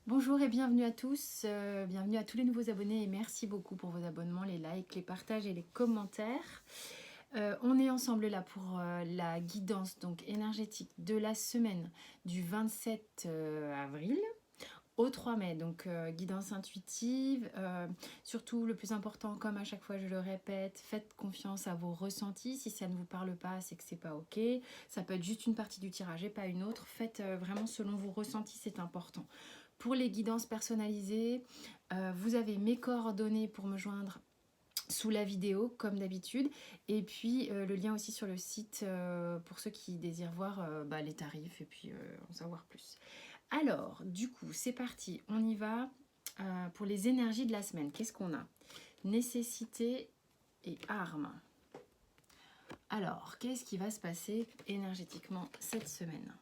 Bonjour et bienvenue à tous, bienvenue à tous les nouveaux abonnés et merci beaucoup pour vos abonnements, les likes, les partages et les commentaires. On est ensemble là pour la guidance donc énergétique de la semaine du 27 avril au 3 mai, donc guidance intuitive, surtout le plus important, comme à chaque fois je le répète, faites confiance à vos ressentis. Si ça ne vous parle pas, c'est que c'est pas ok, ça peut être juste une partie du tirage et pas une autre. Faites vraiment selon vos ressentis, c'est important. Pour les guidances personnalisées, vous avez mes coordonnées pour me joindre sous la vidéo comme d'habitude, et puis le lien aussi sur le site pour ceux qui désirent voir les tarifs et puis en savoir plus. Alors, du coup, c'est parti, on y va pour les énergies de la semaine. Qu'est-ce qu'on a? Nécessité et armes. Alors, qu'est-ce qui va se passer énergétiquement cette semaine?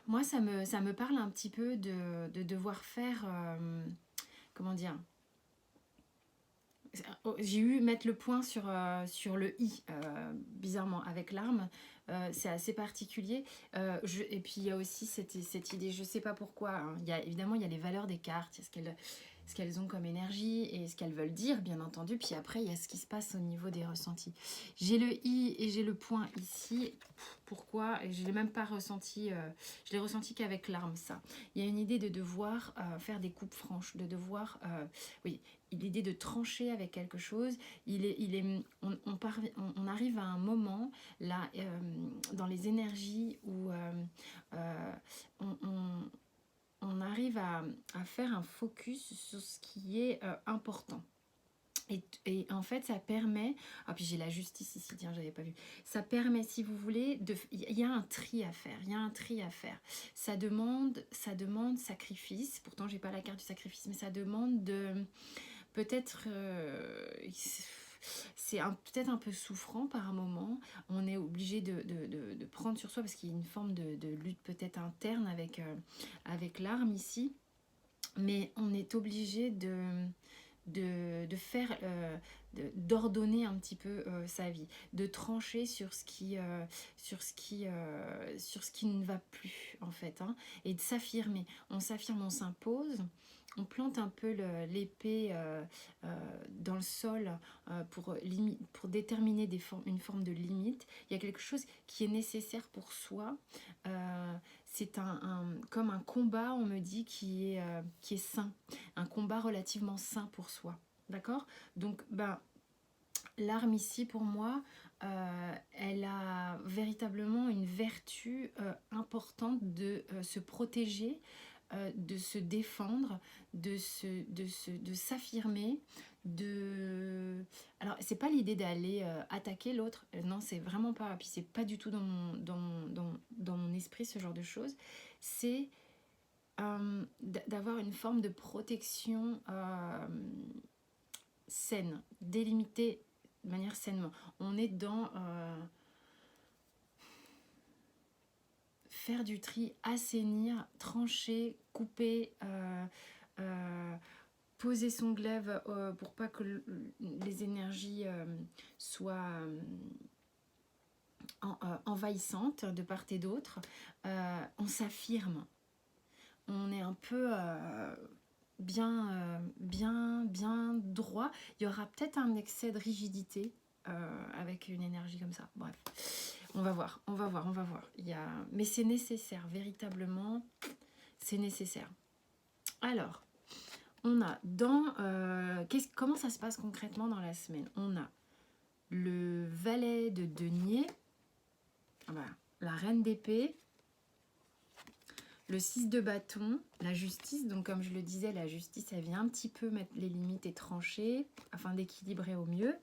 Moi, ça me parle un petit peu de devoir faire, comment dire, j'ai eu mettre le point sur le i, bizarrement, avec l'arme. C'est assez particulier. Et puis, il y a aussi cette idée, je ne sais pas pourquoi. Hein, évidemment, il y a les valeurs des cartes, il y a ce qu'elles ont comme énergie et ce qu'elles veulent dire, bien entendu. Puis après, il y a ce qui se passe au niveau des ressentis. J'ai le i et j'ai le point ici. Pourquoi? Et je ne l'ai même pas ressenti. Je l'ai ressenti qu'avec l'arme, ça. Il y a une idée de devoir faire des coupes franches, de devoir... oui, l'idée de trancher avec quelque chose, on arrive à un moment là dans les énergies où on arrive à faire un focus sur ce qui est important. Et en fait, ça permet... Ah, puis j'ai la justice ici, tiens, j'avais pas vu. Ça permet, si vous voulez, il y a un tri à faire. Il y a un tri à faire. Ça demande sacrifice. Pourtant, j'ai pas la carte du sacrifice, mais ça demande de... Peut-être c'est peut-être un peu souffrant par un moment. On est obligé de prendre sur soi parce qu'il y a une forme de lutte peut-être interne avec l'arme ici. Mais on est obligé de faire, d'ordonner un petit peu sa vie, de trancher sur ce qui ne va plus en fait, hein, et de s'affirmer. On s'affirme, on s'impose. On plante un peu l'épée dans le sol pour déterminer une forme de limite. Il y a quelque chose qui est nécessaire pour soi. C'est comme un combat, on me dit, qui est sain. Un combat relativement sain pour soi. D'accord? Donc, l'arme ici, pour moi, elle a véritablement une vertu importante de se protéger, de se défendre, de s'affirmer, Alors, c'est pas l'idée d'aller attaquer l'autre, non, c'est vraiment pas... Puis c'est pas du tout dans mon esprit, ce genre de choses. C'est d'avoir une forme de protection saine, délimitée de manière sainement. On est dans faire du tri, assainir, trancher, couper, poser son glaive pour pas que les énergies soient envahissantes de part et d'autre. On s'affirme. On est un peu bien droit. Il y aura peut-être un excès de rigidité avec une énergie comme ça. Bref, on va voir. Mais c'est nécessaire, véritablement, c'est nécessaire. Alors, on a comment ça se passe concrètement dans la semaine? On a le valet de denier, voilà, la reine d'épée, le 6 de bâton, la justice. Donc comme je le disais, la justice, elle vient un petit peu mettre les limites et trancher afin d'équilibrer au mieux.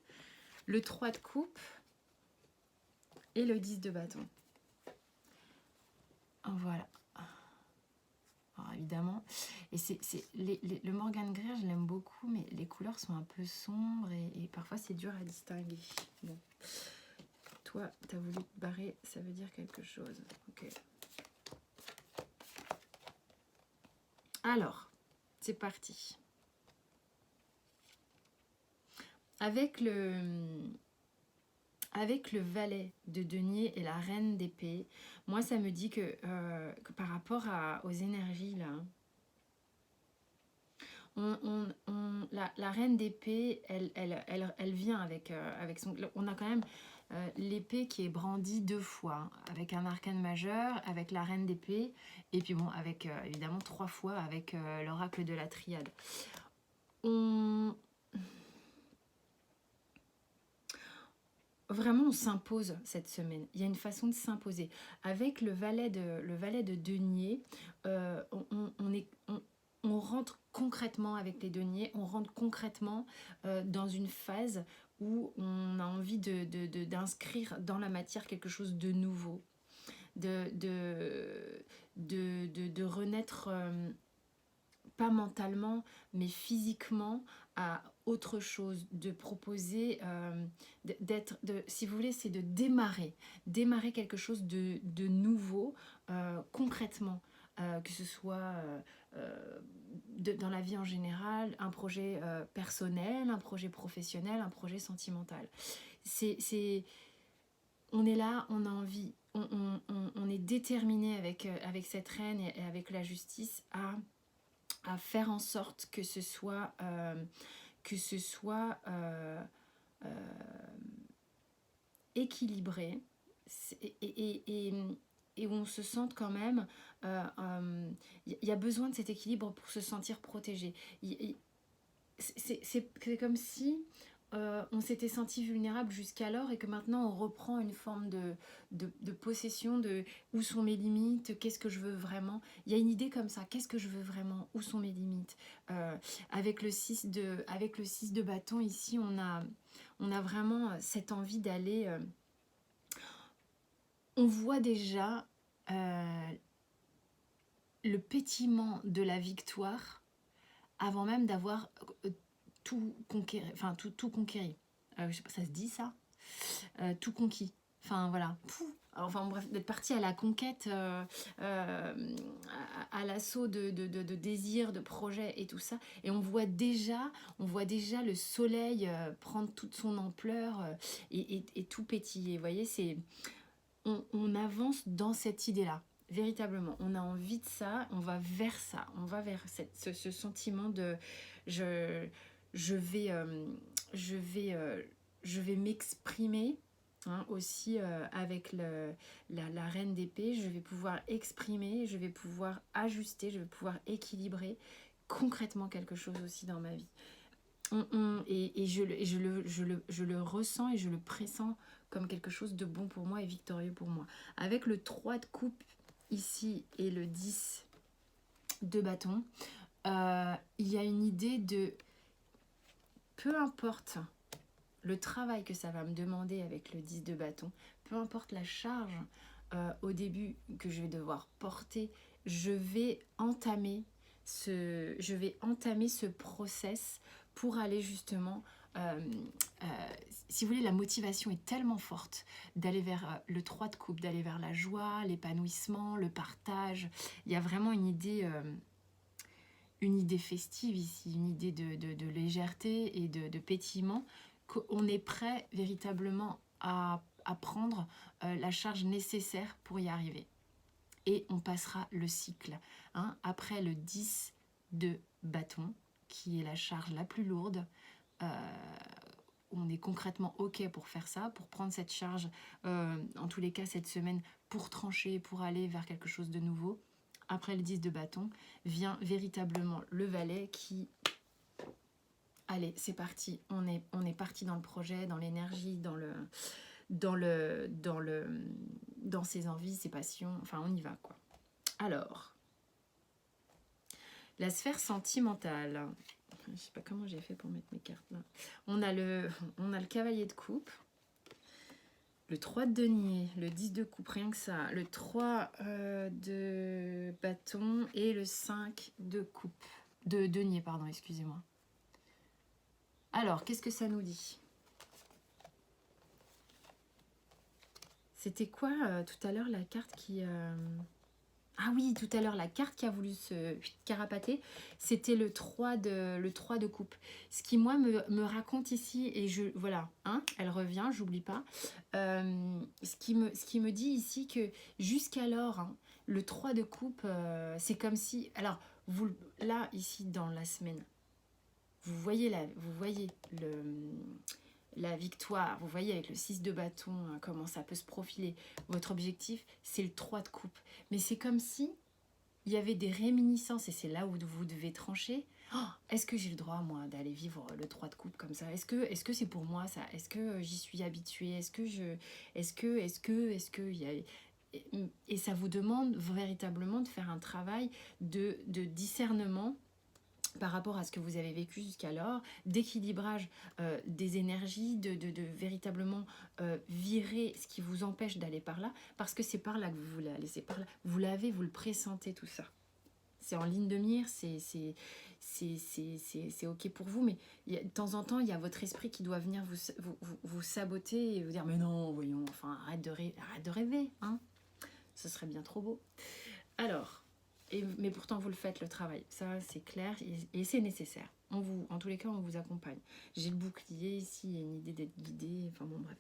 Le 3 de coupe et le 10 de bâton. Voilà. Alors évidemment, et le Morgan Greer, je l'aime beaucoup, mais les couleurs sont un peu sombres et parfois c'est dur à distinguer. Bon. Toi, tu as voulu te barrer, ça veut dire quelque chose. Ok. Alors, c'est parti. Avec avec le valet de denier et la reine d'épée, moi ça me dit que par rapport aux énergies là, la reine d'épée, elle vient avec son... On a quand même l'épée qui est brandie 2 fois, hein, avec un arcane majeur, avec la reine d'épée, et puis bon, avec évidemment 3 fois avec l'oracle de la triade. Vraiment, on s'impose cette semaine. Il y a une façon de s'imposer. Avec le valet de denier, on rentre concrètement avec les deniers, on rentre concrètement dans une phase où on a envie d'inscrire dans la matière quelque chose de nouveau, de renaître, pas mentalement, mais physiquement, à autre chose, de proposer, si vous voulez, c'est de démarrer quelque chose de nouveau, concrètement, que ce soit dans la vie en général, un projet personnel, un projet professionnel, un projet sentimental. On est là, on a envie, on est déterminé avec cette reine et avec la justice à faire en sorte que ce soit équilibré et où on se sente quand même... y a besoin de cet équilibre pour se sentir protégé. C'est comme si on s'était senti vulnérable jusqu'alors et que maintenant on reprend une forme de possession de où sont mes limites, qu'est-ce que je veux vraiment. Il y a une idée comme ça, qu'est-ce que je veux vraiment, où sont mes limites. Avec le 6 de bâton ici, on a vraiment cette envie d'aller... on voit déjà le pétillement de la victoire avant même d'avoir tout conquéri, enfin tout conquéri. Je sais pas, ça se dit ça, tout conquis. Enfin voilà. Enfin bref, d'être parti à la conquête, à l'assaut de désirs, de projets et tout ça. Et on voit déjà le soleil prendre toute son ampleur et tout pétiller. Vous voyez, on avance dans cette idée-là. Véritablement, on a envie de ça, on va vers ça, on va vers ce sentiment de je vais m'exprimer, hein, aussi avec la reine d'épée. Je vais pouvoir exprimer, je vais pouvoir ajuster, je vais pouvoir équilibrer concrètement quelque chose aussi dans ma vie. Et je le ressens et je le pressens comme quelque chose de bon pour moi et victorieux pour moi. Avec le 3 de coupe ici et le 10 de bâton, il y a une idée de peu importe le travail que ça va me demander avec le 10 de bâton, peu importe la charge au début que je vais devoir porter, je vais entamer ce process pour aller justement... si vous voulez, la motivation est tellement forte d'aller vers le 3 de coupe, d'aller vers la joie, l'épanouissement, le partage. Il y a vraiment une idée festive ici, une idée de légèreté et de pétillement, qu'on est prêt véritablement à prendre la charge nécessaire pour y arriver. Et on passera le cycle, hein, après le 10 de bâton, qui est la charge la plus lourde. On est concrètement OK pour faire ça, pour prendre cette charge, en tous les cas cette semaine, pour trancher, pour aller vers quelque chose de nouveau. Après le 10 de bâton, vient véritablement le valet qui... Allez, c'est parti, on est parti dans le projet, dans l'énergie, dans ses envies, ses passions, enfin on y va quoi. Alors, la sphère sentimentale. Je sais pas comment j'ai fait pour mettre mes cartes là. On a le cavalier de coupe, le 3 de denier, le 10 de coupe, rien que ça, le 3 de bâton et le 5 de coupe, de denier, pardon, excusez-moi. Alors, qu'est-ce que ça nous dit? C'était quoi tout à l'heure la carte qui... Ah oui, tout à l'heure, la carte qui a voulu se carapater, c'était le 3 de coupe. Ce qui, moi, me raconte ici, et voilà, hein, elle revient, j'oublie pas. Ce qui me dit ici que jusqu'alors, hein, le 3 de coupe, c'est comme si... Alors, là, ici, dans la semaine, vous voyez la victoire, vous voyez avec le 6 de bâton, hein, comment ça peut se profiler. Votre objectif, c'est le 3 de coupe. Mais c'est comme si il y avait des réminiscences, et c'est là où vous devez trancher. Oh, est-ce que j'ai le droit, moi, d'aller vivre le 3 de coupe comme ça? Est-ce que c'est pour moi, ça? Est-ce que j'y suis habituée? Est-ce que il y a... Et ça vous demande véritablement de faire un travail de discernement par rapport à ce que vous avez vécu jusqu'alors, d'équilibrage des énergies, de véritablement virer ce qui vous empêche d'aller par là, parce que c'est par là que vous voulez aller, c'est par là. Vous l'avez, vous le pressentez, tout ça. C'est en ligne de mire, c'est ok pour vous, mais de temps en temps, il y a votre esprit qui doit venir vous saboter et vous dire « Mais non, voyons, enfin, arrête de rêver, hein, ce serait bien trop beau. » Alors, mais pourtant vous le faites, le travail, ça c'est clair et c'est nécessaire. En tous les cas, on vous accompagne. J'ai le bouclier ici, il y a une idée d'être guidé, enfin bon bref.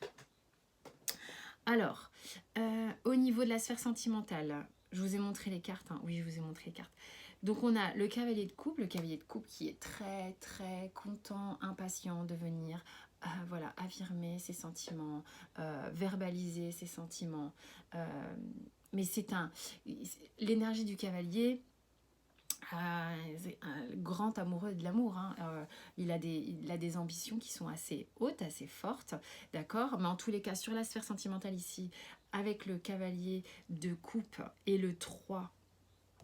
Alors, au niveau de la sphère sentimentale, je vous ai montré les cartes, hein. Oui, je vous ai montré les cartes. Donc on a le cavalier de coupe qui est très très content, impatient de venir voilà, affirmer ses sentiments, verbaliser ses sentiments. Mais l'énergie du cavalier, c'est un grand amoureux de l'amour, hein. Il a des ambitions qui sont assez hautes, assez fortes, d'accord. Mais en tous les cas, sur la sphère sentimentale ici, avec le cavalier de coupe et le 3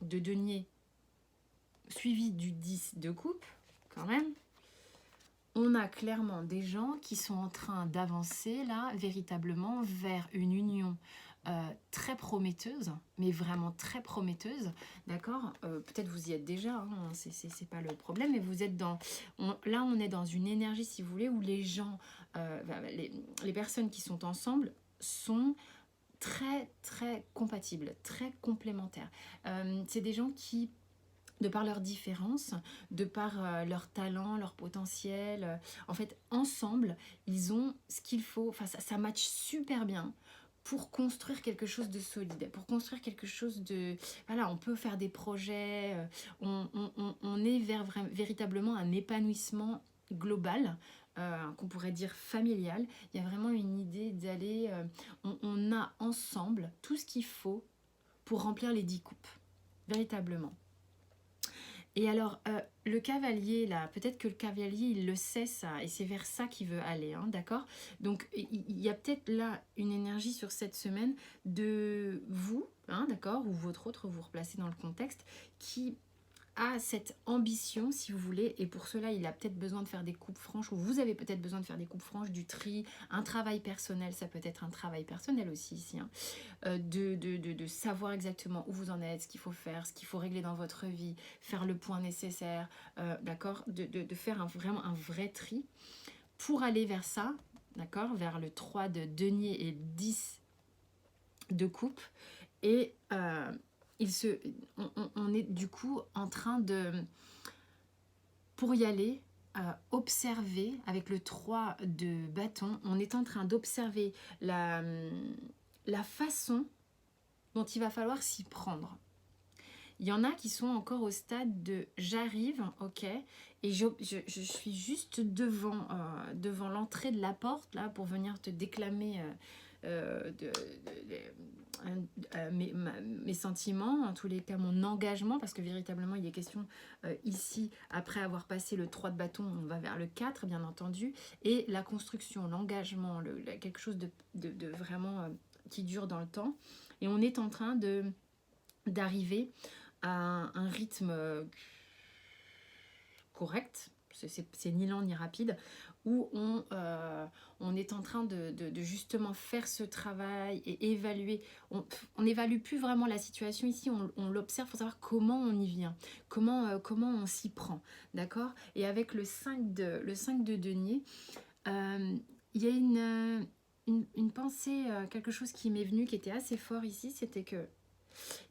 de denier, suivi du 10 de coupe, quand même, on a clairement des gens qui sont en train d'avancer là, véritablement, vers une union très prometteuse, mais vraiment très prometteuse, d'accord. Peut-être vous y êtes déjà, hein, c'est pas le problème, mais vous êtes là on est dans une énergie, si vous voulez, où les gens, les personnes qui sont ensemble sont très très compatibles, très complémentaires. C'est des gens qui, de par leurs différences, de par leur talent, leur potentiel, en fait, ensemble, ils ont ce qu'il faut, enfin, ça match super bien pour construire quelque chose de solide, pour construire quelque chose de... Voilà, on peut faire des projets, on est vers véritablement un épanouissement global, qu'on pourrait dire familial. Il y a vraiment une idée d'aller... on a ensemble tout ce qu'il faut pour remplir les 10 coupes, véritablement. Et alors, le cavalier, là, peut-être que le cavalier, il le sait ça, et c'est vers ça qu'il veut aller, hein, d'accord. Donc, il y a peut-être là une énergie sur cette semaine de vous, hein, d'accord, ou votre autre, vous replacez dans le contexte, qui a cette ambition, si vous voulez, et pour cela, il a peut-être besoin de faire des coupes franches, ou vous avez peut-être besoin de faire des coupes franches, du tri, un travail personnel, ça peut être un travail personnel aussi ici, hein, de savoir exactement où vous en êtes, ce qu'il faut faire, ce qu'il faut régler dans votre vie, faire le point nécessaire, d'accord, de faire vraiment un vrai tri pour aller vers ça, d'accord, vers le 3 de denier et 10 de coupe. Et on est du coup en train de, pour y aller, observer avec le 3 de bâton, on est en train d'observer la façon dont il va falloir s'y prendre. Il y en a qui sont encore au stade de j'arrive, ok, et je suis juste devant l'entrée de la porte là pour venir te déclamer mes sentiments, en tous les cas mon engagement, parce que véritablement il est question ici, après avoir passé le 3 de bâton, on va vers le 4 bien entendu, et la construction, l'engagement, quelque chose de vraiment qui dure dans le temps, et on est en train d'arriver à un rythme correct, c'est ni lent ni rapide, où on est en train de justement faire ce travail et évaluer. On n'évalue plus vraiment la situation ici, on l'observe pour savoir comment on y vient, comment on s'y prend, d'accord. Et avec le 5 de denier, il y a une pensée, quelque chose qui m'est venu, qui était assez fort ici, c'était que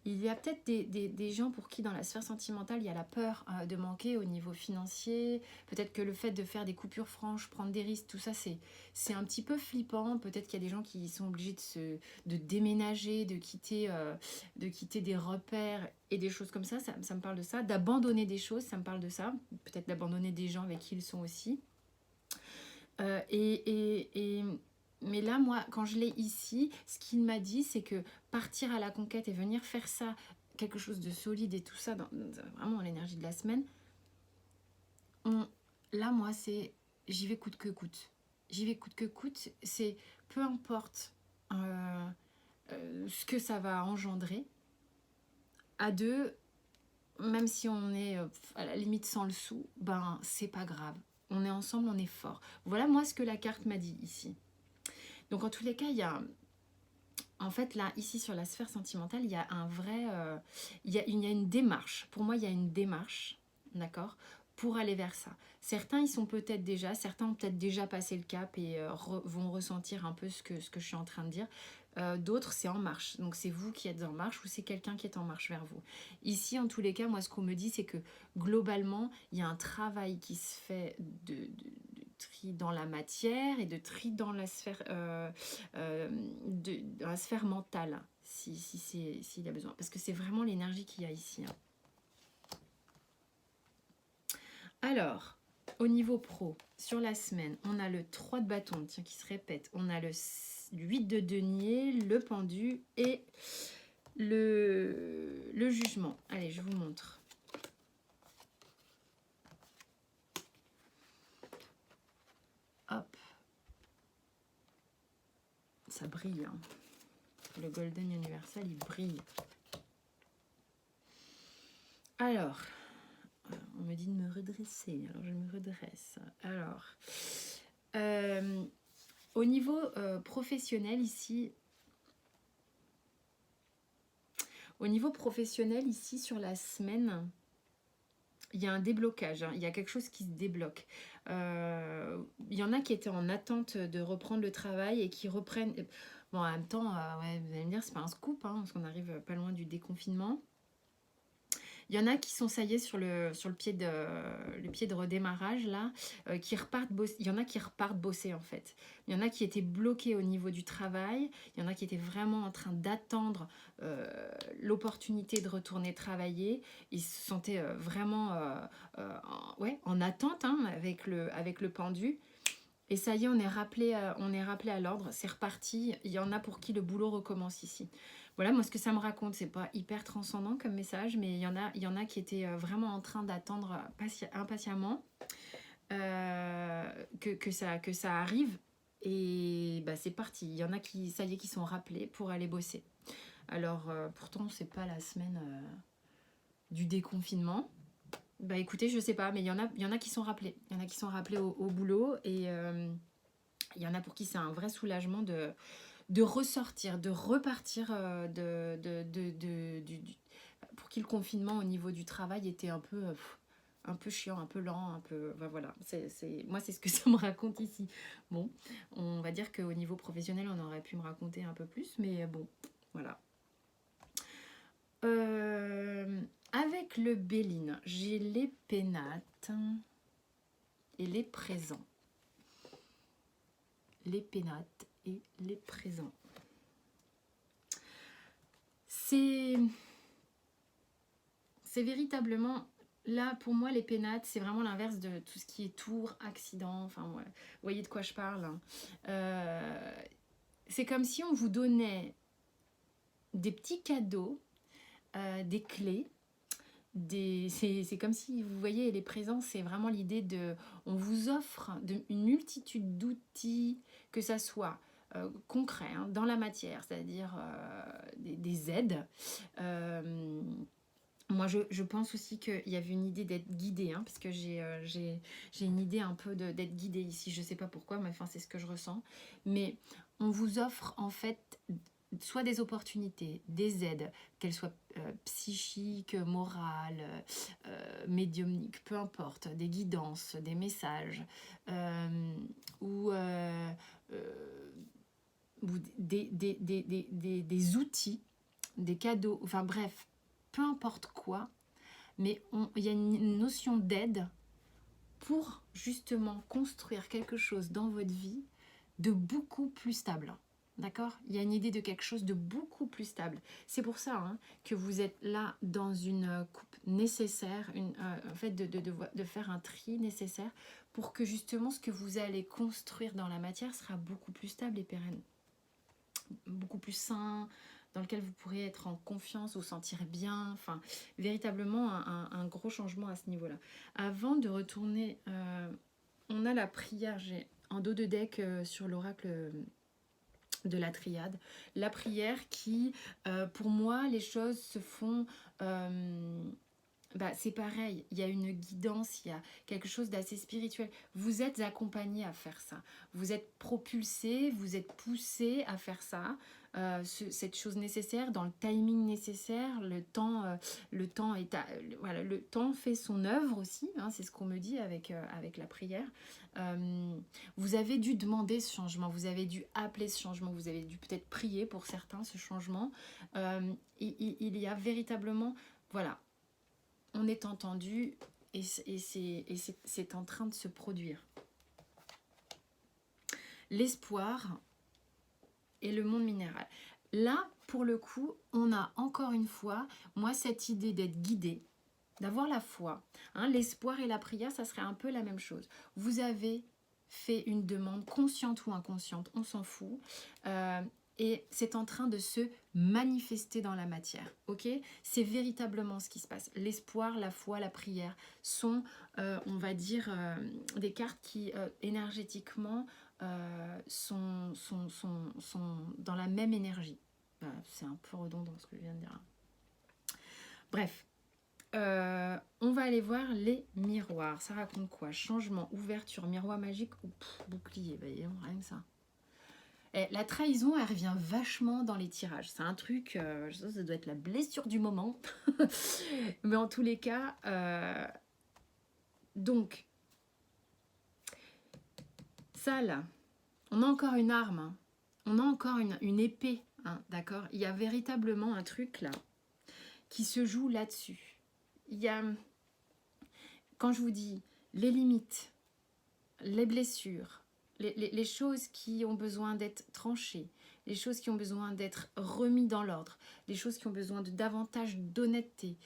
Il y a peut-être des gens pour qui dans la sphère sentimentale, il y a la peur de manquer au niveau financier. Peut-être que le fait de faire des coupures franches, prendre des risques, tout ça, c'est un petit peu flippant. Peut-être qu'il y a des gens qui sont obligés de déménager, de quitter des repères et des choses comme ça me parle de ça. D'abandonner des choses, ça me parle de ça. Peut-être d'abandonner des gens avec qui ils sont aussi. Mais là, moi, quand je l'ai ici, ce qu'il m'a dit, c'est que partir à la conquête et venir faire ça, quelque chose de solide et tout ça, vraiment l'énergie de la semaine, là, moi, c'est j'y vais coûte que coûte. J'y vais coûte que coûte. C'est peu importe ce que ça va engendrer. À deux, même si on est à la limite sans le sou, ben, c'est pas grave. On est ensemble, on est fort. Voilà, moi, ce que la carte m'a dit ici. Donc en tous les cas, il y a, en fait là, ici sur la sphère sentimentale, il y a un vrai, il y a une démarche. Pour moi, il y a une démarche, d'accord, pour aller vers ça. Certains, ils sont peut-être déjà, certains ont peut-être déjà passé le cap et vont ressentir un peu ce que je suis en train de dire. D'autres, c'est en marche. Donc c'est vous qui êtes en marche ou c'est quelqu'un qui est en marche vers vous. Ici, en tous les cas, moi, ce qu'on me dit, c'est que globalement, il y a un travail qui se fait de tri dans la matière et de tri dans la sphère, dans la sphère mentale, s'il y a besoin. Parce que c'est vraiment l'énergie qu'il y a ici. Hein. Alors, au niveau pro, sur la semaine, on a le 3 de bâton, tiens, qui se répète. On a le 8 de denier, le pendu et le jugement. Allez, je vous montre. Hop. Ça brille. Hein. Le Golden Universal, il brille. Alors, on me dit de me redresser. Alors, je me redresse. Alors, au niveau professionnel ici, sur la semaine, il y a un déblocage, hein, il y a quelque chose qui se débloque. Il y en a qui étaient en attente de reprendre le travail et qui reprennent. Bon, en même temps, ouais, vous allez me dire, c'est pas un scoop, hein, parce qu'on arrive pas loin du déconfinement. Il y en a qui sont, ça y est, sur le pied de redémarrage, là, qui repartent bosser. Il y en a qui repartent bosser, en fait. Il y en a qui étaient bloqués au niveau du travail. Il y en a qui étaient vraiment en train d'attendre l'opportunité de retourner travailler. Ils se sentaient vraiment en attente, hein, avec le pendu. Et ça y est, on est rappelé à l'ordre, c'est reparti. Il y en a pour qui le boulot recommence ici. Voilà, moi ce que ça me raconte, c'est pas hyper transcendant comme message, mais il y en a qui étaient vraiment en train d'attendre impatiemment que ça arrive. Et bah, c'est parti. Il y en a qui, ça y est, qui sont rappelés pour aller bosser. Alors pourtant, c'est pas la semaine du déconfinement. Bah écoutez, je sais pas, mais il y en a qui sont rappelés. Il y en a qui sont rappelés au boulot et il y en a pour qui c'est un vrai soulagement de ressortir, de repartir, pour qui le confinement au niveau du travail était un peu chiant, un peu lent, un peu... Ben voilà, moi c'est ce que ça me raconte ici. Bon, on va dire qu'au niveau professionnel, on aurait pu me raconter un peu plus, mais bon, voilà. Avec le Béline, j'ai les pénates et les présents. Les pénates et les présents. C'est véritablement, là pour moi les pénates, c'est vraiment l'inverse de tout ce qui est tour, accident, enfin ouais, vous voyez de quoi je parle. Hein. C'est comme si on vous donnait des petits cadeaux, des clés, c'est comme si, vous voyez, les présents, c'est vraiment l'idée de... On vous offre une multitude d'outils, que ça soit concret, hein, dans la matière, c'est-à-dire des aides. Moi, je pense aussi qu'il y avait une idée d'être guidée, hein, parce que j'ai une idée un peu d'être guidée ici. Je ne sais pas pourquoi, mais enfin, c'est ce que je ressens. Mais on vous offre en fait soit des opportunités, des aides, qu'elles soient psychiques, morales, médiumniques, peu importe, des guidances, des messages, ou des outils des cadeaux, enfin bref, peu importe quoi, mais il y a une notion d'aide pour justement construire quelque chose dans votre vie de beaucoup plus stable. D'accord? Il y a une idée de quelque chose de beaucoup plus stable. C'est pour ça que vous êtes là dans une coupe nécessaire, en fait de faire un tri nécessaire pour que justement ce que vous allez construire dans la matière sera beaucoup plus stable et pérenne. Beaucoup plus sain, dans lequel vous pourrez être en confiance, vous sentir bien, enfin véritablement un gros changement à ce niveau-là. Avant de retourner, on a la prière, j'ai en dos de deck sur l'oracle de la triade, la prière qui, pour moi, les choses se font... c'est pareil, il y a une guidance, il y a quelque chose d'assez spirituel. Vous êtes accompagné à faire ça. Vous êtes propulsé, vous êtes poussé à faire ça. Cette chose nécessaire, dans le timing nécessaire, le temps voilà, le temps fait son œuvre aussi, c'est ce qu'on me dit avec la prière. Vous avez dû demander ce changement, vous avez dû appeler ce changement, vous avez dû peut-être prier pour certains ce changement. Il y a véritablement, voilà, on est entendu et c'est en train de se produire. L'espoir et le monde minéral. Là, pour le coup, on a encore une fois, moi, cette idée d'être guidé, d'avoir la foi. L'espoir et la prière, ça serait un peu la même chose. Vous avez fait une demande, consciente ou inconsciente, on s'en fout. Et c'est en train de se manifester dans la matière, ok? C'est véritablement ce qui se passe. L'espoir, la foi, la prière sont, on va dire, des cartes qui, énergétiquement, sont dans la même énergie. C'est un peu redondant ce que je viens de dire. Bref, on va aller voir les miroirs. Ça raconte quoi? Changement, ouverture, miroir magique ou bouclier? Rien que ça. Et la trahison, elle revient vachement dans les tirages. C'est un truc, je sais, ça doit être la blessure du moment. Mais en tous les cas, donc, ça là, on a encore une arme. On a encore une épée, d'accord? Il y a véritablement un truc là qui se joue là-dessus. Il y a, quand je vous dis les limites, les blessures, les choses qui ont besoin d'être tranchées, les choses qui ont besoin d'être remises dans l'ordre, les choses qui ont besoin de davantage d'honnêteté.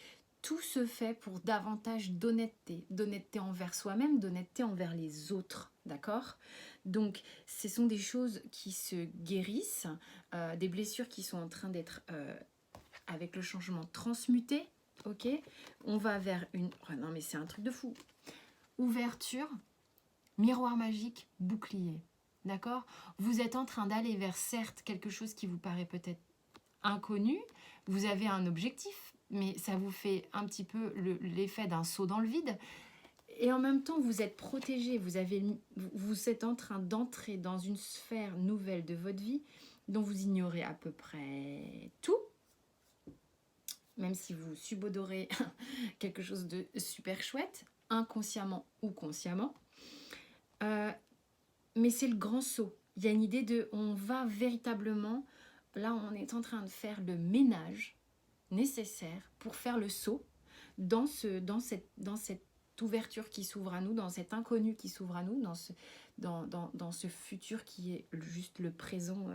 Tout se fait pour davantage d'honnêteté, d'honnêteté envers soi-même, d'honnêteté envers les autres, d'accord? Donc, ce sont des choses qui se guérissent, des blessures qui sont en train d'être, avec le changement, transmutées, ok? On va vers une... Oh non, mais c'est un truc de fou. Ouverture, miroir magique, bouclier. D'accord? Vous êtes en train d'aller vers, certes, quelque chose qui vous paraît peut-être inconnu. Vous avez un objectif, mais ça vous fait un petit peu l'effet d'un saut dans le vide. Et en même temps, vous êtes protégé. Vous êtes en train d'entrer dans une sphère nouvelle de votre vie dont vous ignorez à peu près tout. Même si vous subodorez quelque chose de super chouette, inconsciemment ou consciemment. Mais c'est le grand saut. Il y a une idée de, on va véritablement, là on est en train de faire le ménage nécessaire pour faire le saut dans cette ouverture qui s'ouvre à nous, dans cet inconnu qui s'ouvre à nous, dans ce futur qui est juste le présent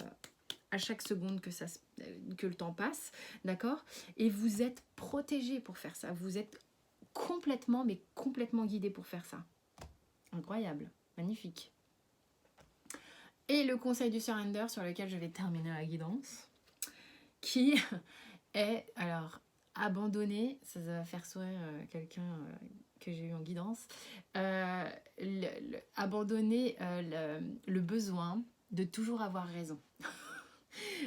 à chaque seconde que le temps passe, d'accord? Et vous êtes protégé pour faire ça, vous êtes complètement guidé pour faire ça. Incroyable, magnifique. Et le conseil du surrender sur lequel je vais terminer la guidance, qui est, alors, abandonner, ça va faire sourire quelqu'un que j'ai eu en guidance, abandonner le besoin de toujours avoir raison.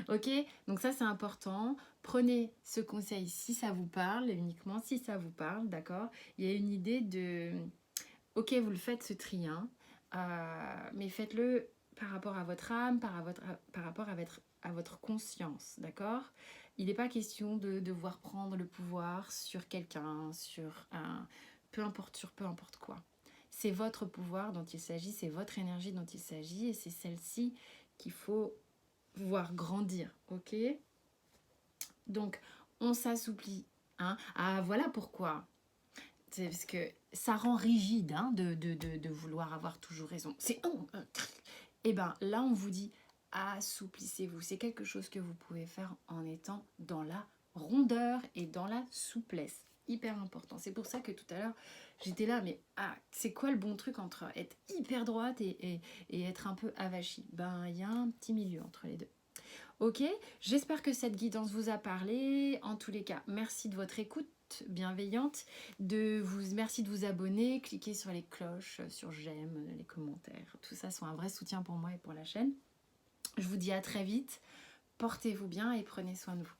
Ok, donc ça c'est important. Prenez ce conseil si ça vous parle, uniquement si ça vous parle, d'accord? Il y a une idée de, ok, vous le faites ce tri, mais faites-le par rapport à votre âme, par rapport à votre conscience, d'accord? Il n'est pas question de devoir prendre le pouvoir sur quelqu'un, sur peu importe quoi. C'est votre pouvoir dont il s'agit, c'est votre énergie dont il s'agit, et c'est celle-ci qu'il faut voir grandir, ok? Donc, on s'assouplit. Hein. Ah, voilà pourquoi. C'est parce que ça rend rigide hein, de vouloir avoir toujours raison. C'est... Et bien là, on vous dit, assouplissez-vous. C'est quelque chose que vous pouvez faire en étant dans la rondeur et dans la souplesse. Hyper important. C'est pour ça que tout à l'heure, j'étais là, mais c'est quoi le bon truc entre être hyper droite et être un peu avachie? Ben, il y a un petit milieu entre les deux. Ok, j'espère que cette guidance vous a parlé. En tous les cas, merci de votre écoute bienveillante. Merci de vous abonner, cliquez sur les cloches, sur j'aime, les commentaires. Tout ça sont un vrai soutien pour moi et pour la chaîne. Je vous dis à très vite. Portez-vous bien et prenez soin de vous.